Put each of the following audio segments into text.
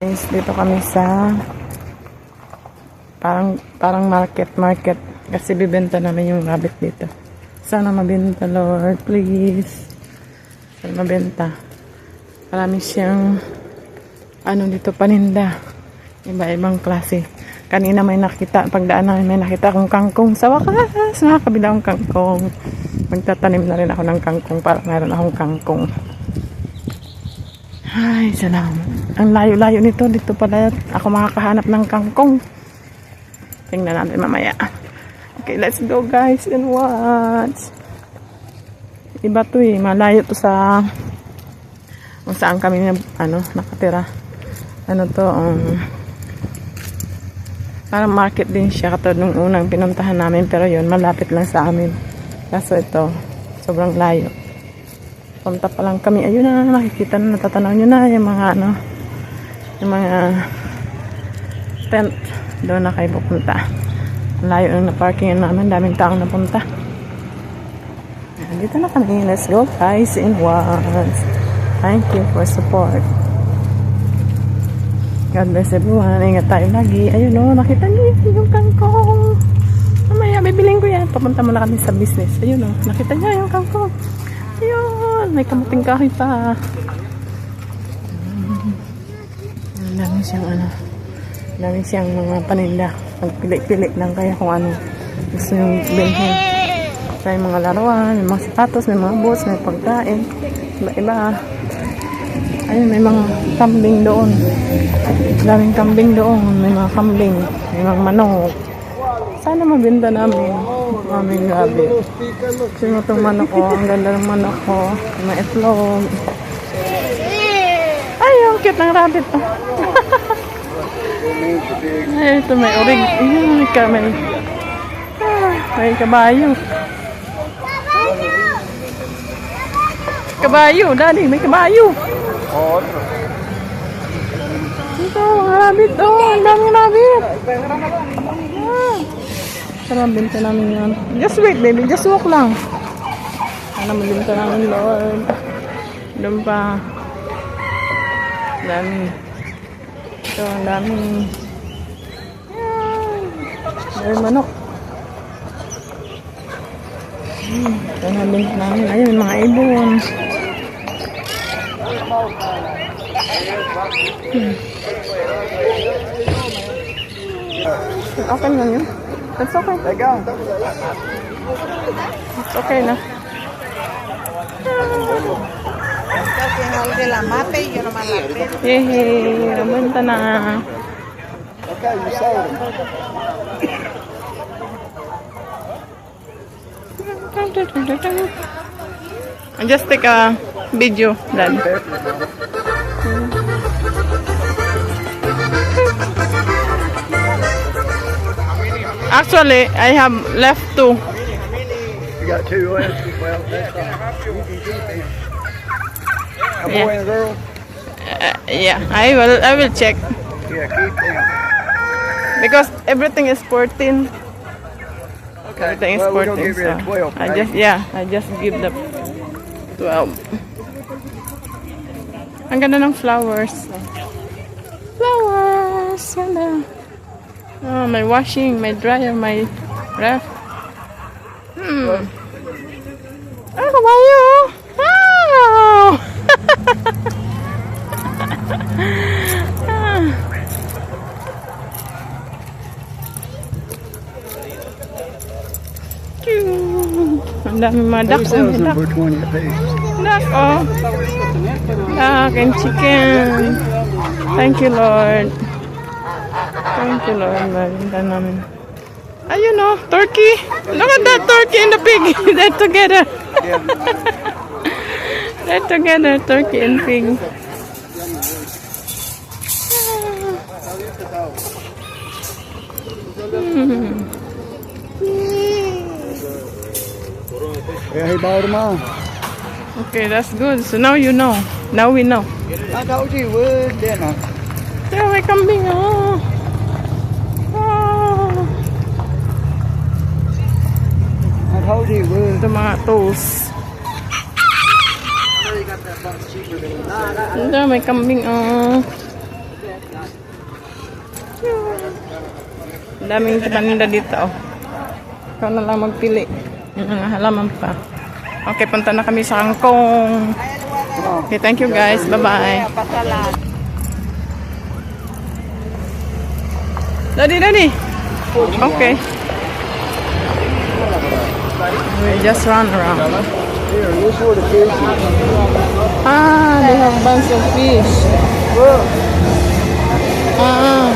Guys, dito kami sa parang market kasi bibenta namin yung rabbit dito. Sana mabenta, Lord, please. Sana mabenta. Marami siyang dito paninda. Iba-ibang klase. Kanina may nakita, pagdaan namin may nakita akong kangkong. Sa wakas, nakakabila akong kangkong. Magtatanim na rin ako ng kangkong para mayroon akong kangkong. Ay, salamat. Ang layo-layo nito. Dito pala ako makakahanap ng kangkong. Tingnan natin mamaya. Okay, let's go guys and watch. Iba to eh. Malayo to sa kung saan kami nakatira. Parang market din siya katulad nung unang pinuntahan namin, pero yun, malapit lang sa amin. Kaso ito, sobrang layo. Punta pa lang kami. Ayun na, makikita na, natatanaw nyo na yung mga tent. Doon na kayo pupunta. Layo lang na parking namin. Daming taong napunta. Dito na kami. Let's go guys in once. Thank you for support. God bless everyone. Ingat tayo lagi. Ayun o, nakita niyo yung kangkong. Mamaya, bibiling ko yan. Papunta muna kami sa business. Ayun o, nakita niyo yung kangkong. Ayun, may kamuting kahoy pa. Dami siyang mga paninda. Pagpili-pili lang kaya kung ano gusto yung bilhin. May mga laruan, may mga sapatos, may mga boots, may pagkain. Iba-iba. Ayun, may mga kambing doon. Daming kambing doon. May mga kambing, may mga manok. Sana mabinta namin. Maming gabi. Sino itong manok ko? Ang ganda ng manok ko. May itlog. Ay, ang cute ng rabbit. Ay, ito may orig. May kabayo. Kabayo, daddy. May kabayo. Ito, mga rabbit. Oh, ang daming rabbit. Sana binta namin yan. Just wait, baby. Just walk lang. Sana mabinta namin, Lord. Doon pa. Dami. Ito, ang dami. Dami manok. Ito na binta namin. Ayun, may mga ibon. Okay lang yun. That's okay. It's okay na. Yehey, nabenta na. I just take a video, Dad. Actually, I have left two. You got two left? Well, that's fine. A boy and a girl? Yeah, I will check. Yeah, keep them. Because everything is 14. Okay, Everything is well, we're 14. going to give you a 12. I just give the 12. Ang ganda ng flowers. Flowers! Ganda. Oh, may washing, may dryer, may ref. Ah, kabayo! Wow! Cute! Ang dami mga duck. Sells them for 20 apiece. Duck, oh. Duck and chicken. Thank you, Lord. Thank you, Lord. Marinda namin. Ayun, oh. Turkey. Look at that turkey and the pig. They're together. They're together, turkey and pig. Yeah, he bought them all. Okay, that's good. So now you know. Now we know. I told you would, didn't I? Yeah, may kambing, oh. Oh. I told you would. Ito mga toes. Ito, may kambing, oh. Ang daming paninda dito, oh. Ikaw na lang magpili. Yung mga halaman pa. Okay, punta na kami sa kangkong. Okay, thank you guys. Bye-bye. Daddy. Okay. We just run around. Here, this sort of fish. Ah, they have bunch of fish. Ah.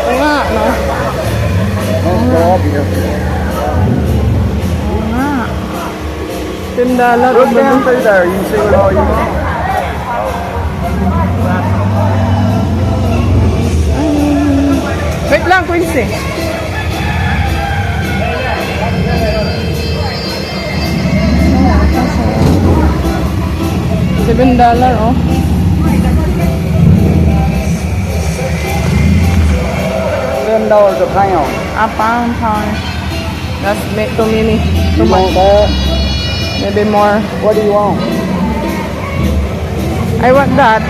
Oo nga, no? That's lobster. Oo nga. $10. Look down through there. You can see what all you want. Wait lang, Quincy. $7, oh. $7 a pound. A pound. That's too many. You Too want much. that? Maybe more. What do you want? I want that.